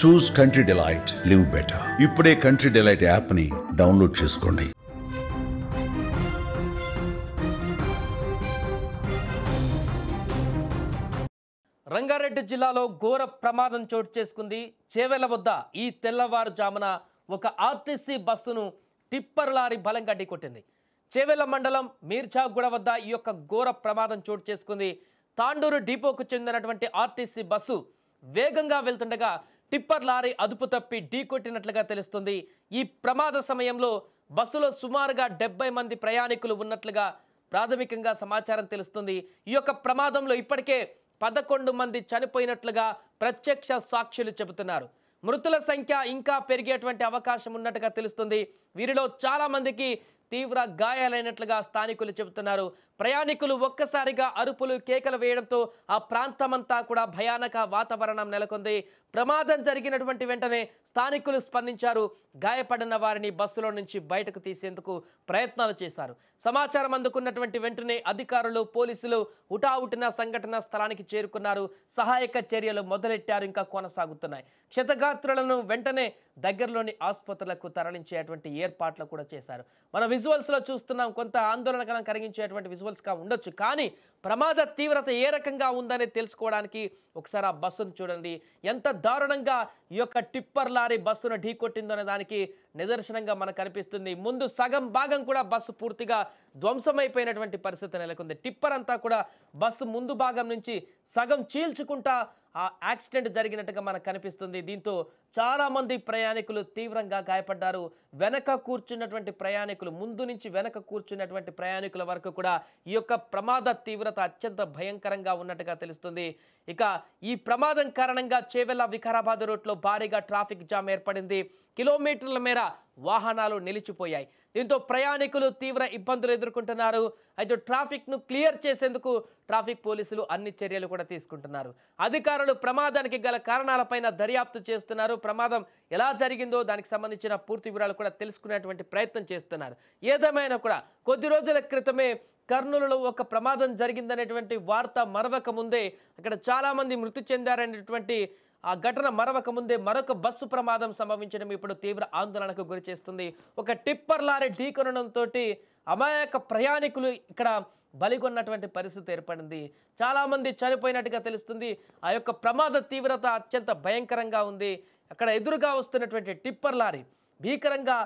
చూస్ country delight, live better. ఇప్పుడే country delight app ని download చేసుకోండి. రంగారెడ్డి జిల్లాలో ఘోర ప్రమాదం చోటు చేసుకుంది. చేవెళ్ల వద్ద ఈ తెల్లవారుజామున ఒక ఆర్టీసీ బస్సును టిప్పర్ లారీ బలంగా ఢీకొట్టింది. చేవెళ్ల మండలం మీర్జాగూడ వద్ద ఈ యొక్క ఘోర ప్రమాదం చోటు చేసుకుంది. తాండూరు డిపోకు చెందినటువంటి ఆర్టీసీ బస్సు వేగంగా వెళ్తుండగా టిప్పర్ లారీ అదుపు తప్పి ఢీకొట్టినట్లుగా తెలుస్తుంది. ఈ ప్రమాద సమయంలో బస్సులో సుమారుగా 70 మంది ప్రయాణికులు ఉన్నట్లుగా ప్రాథమికంగా సమాచారం తెలుస్తుంది. ఈ యొక్క ప్రమాదంలో ఇప్పటికే 11 మంది చనిపోయినట్లుగా ప్రత్యక్ష సాక్షులు చెబుతున్నారు. మృతుల సంఖ్య ఇంకా పెరిగేటువంటి అవకాశం ఉన్నట్టుగా తెలుస్తుంది. వీరిలో చాలా మందికి తీవ్ర గాయాలైనట్లుగా స్థానికులు చెబుతున్నారు. ప్రయాణికులు ఒక్కసారిగా అరుపులు కేకలు వేయడంతో ఆ ప్రాంతమంతా కూడా భయానక వాతావరణం నెలకొంది. ప్రమాదం జరిగినటువంటి వెంటనే స్థానికులు స్పందించారు. గాయపడిన వారిని బస్సులో నుంచి బయటకు తీసేందుకు ప్రయత్నాలు చేశారు. సమాచారం అందుకున్నటువంటి వెంటనే అధికారులు, పోలీసులు హుటాహుటిన సంఘటన స్థలానికి చేరుకున్నారు. సహాయక చర్యలు మొదలెట్టారు, ఇంకా కొనసాగుతున్నాయి. క్షతగాత్రులను వెంటనే దగ్గరలోని ఆసుపత్రులకు తరలించేటువంటి ఏర్పాట్లు కూడా చేశారు. మన విజువల్స్ లో చూస్తున్నాం, కొంత ఆందోళనకరం కలిగించేటువంటి విజువల్స్ గా ఉండొచ్చు, కానీ ప్రమాద తీవ్రత ఏ రకంగా ఉందని తెలుసుకోవడానికి ఒకసారి ఆ బస్సును చూడండి. ఎంత దారుణంగా ఈ యొక్క టిప్పర్ లారీ బస్సును ఢీకొట్టిందో అనే దానికి నిదర్శనంగా మనకు కనిపిస్తుంది. ముందు సగం భాగం కూడా బస్సు పూర్తిగా ధ్వంసమైపోయినటువంటి పరిస్థితి నెలకొంది. టిప్పర్ అంతా కూడా బస్సు ముందు భాగం నుంచి సగం చీల్చుకుంటా ఆ యాక్సిడెంట్ జరిగినట్టుగా మనకు కనిపిస్తుంది. దీంతో చాలా మంది ప్రయాణికులు తీవ్రంగా గాయపడ్డారు. వెనక కూర్చున్నటువంటి ప్రయాణికులు, ముందు నుంచి వెనక కూర్చున్నటువంటి ప్రయాణికుల వరకు కూడా ఈ యొక్క ప్రమాద తీవ్రత అత్యంత భయంకరంగా ఉన్నట్టుగా తెలుస్తుంది. ఇక ఈ ప్రమాదం కారణంగా చేవెళ్ల వికారాబాద్ రూట్లో భారీగా ట్రాఫిక్ జామ్ ఏర్పడింది. కిలోమీటర్ల మేర వాహనాలు నిలిచిపోయాయి. దీంతో ప్రయాణికులు తీవ్ర ఇబ్బందులు ఎదుర్కొంటున్నారు. అయితే ట్రాఫిక్ ను క్లియర్ చేసేందుకు ట్రాఫిక్ పోలీసులు అన్ని చర్యలు కూడా తీసుకుంటున్నారు. అధికారులు ప్రమాదానికి గల కారణాలపైన దర్యాప్తు చేస్తున్నారు. ప్రమాదం ఎలా జరిగిందో దానికి సంబంధించిన పూర్తి వివరాలు కూడా తెలుసుకునేటువంటి ప్రయత్నం చేస్తున్నారు. ఏదేమైనా కూడా కొద్ది రోజుల క్రితమే కర్నూలులో ఒక ప్రమాదం జరిగిందనేటువంటి వార్త మరవక ముందే, అక్కడ చాలా మంది మృతి చెందారనేటువంటి ఆ ఘటన మరవక ముందే మరొక బస్సు ప్రమాదం సంభవించడం ఇప్పుడు తీవ్ర ఆందోళనకు గురి చేస్తుంది. ఒక టిప్పర్ లారీ ఢీకొనడంతో అమాయక ప్రయాణికులు ఇక్కడ బలిగొన్నటువంటి పరిస్థితి ఏర్పడింది. చాలా మంది చనిపోయినట్టుగా తెలుస్తుంది. ఆ యొక్క ప్రమాద తీవ్రత అత్యంత భయంకరంగా ఉంది. అక్కడ ఎదురుగా వస్తున్నటువంటి టిప్పర్ లారీ భీకరంగా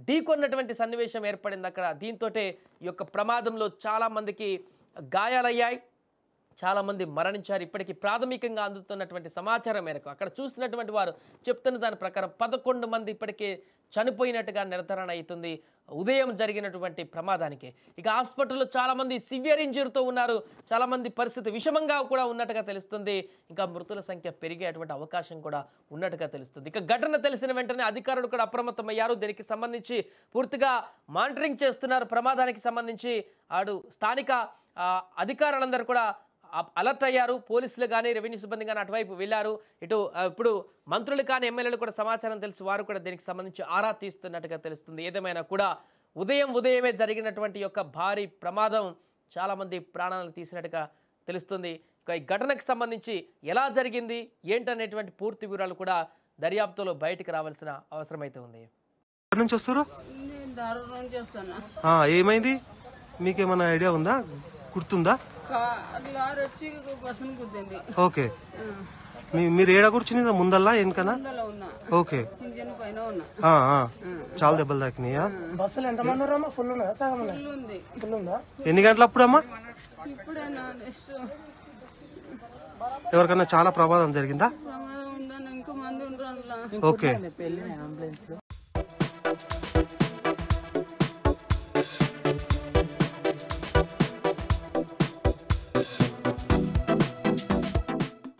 ఢీకొన్నటువంటి సన్నివేశం ఏర్పడింది అక్కడ. దీంతో ఈ యొక్క ప్రమాదంలో చాలా మందికి గాయాలయ్యాయి, చాలా మంది మరణించారు. ఇప్పటికీ ప్రాథమికంగా అందుతున్నటువంటి సమాచారం మేరకు అక్కడ చూసినటువంటి వారు చెప్తున్న దాని ప్రకారం 11 మంది ఇప్పటికే చనిపోయినట్టుగా నిర్ధారణ అవుతుంది ఉదయం జరిగినటువంటి ప్రమాదానికి. ఇక హాస్పిటల్లో చాలా మంది సివియర్ ఇంజరీతో ఉన్నారు. చాలా మంది పరిస్థితి విషమంగా కూడా ఉన్నట్టుగా తెలుస్తుంది. ఇంకా మృతుల సంఖ్య పెరిగేటువంటి అవకాశం కూడా ఉన్నట్టుగా తెలుస్తుంది. ఇక ఘటన తెలిసిన వెంటనే అధికారులు కూడా అప్రమత్తమయ్యారు. దీనికి సంబంధించి పూర్తిగా మానిటరింగ్ చేస్తున్నారు. ప్రమాదానికి సంబంధించి స్థానిక అధికారులందరూ కూడా అలర్ట్ అయ్యారు. పోలీసులు కానీ, రెవెన్యూ సిబ్బంది కానీ అటువైపు వెళ్ళారు. ఇప్పుడు మంత్రులు కానీ, ఎమ్మెల్యేలు కూడా సమాచారం తెలిసి వారు కూడా దీనికి సంబంధించి ఆరా తీస్తున్నట్టుగా తెలుస్తుంది. ఏదేమైనా కూడా ఉదయమే జరిగినటువంటి యొక్క భారీ ప్రమాదం చాలా మంది ప్రాణాలు తీసినట్టుగా తెలుస్తుంది. ఇక ఈ ఘటనకు సంబంధించి ఎలా జరిగింది ఏంటనేటువంటి పూర్తి వివరాలు కూడా దర్యాప్తులో బయటికి రావాల్సిన అవసరం అయితే ఉంది. ఏమైంది, మీకేమైనా ఐడియా ఉందా, గుర్తుందా? ఓకే, మీరు ఏడ కూర్చుని ముందల్లా వెనకనా? ఓకే, చాలా దెబ్బలు తాకినాయా? ఎన్ని గంటల అప్పుడు అమ్మా? ఎవరికన్నా చాలా ప్రమాదం జరిగిందా? ఓకే.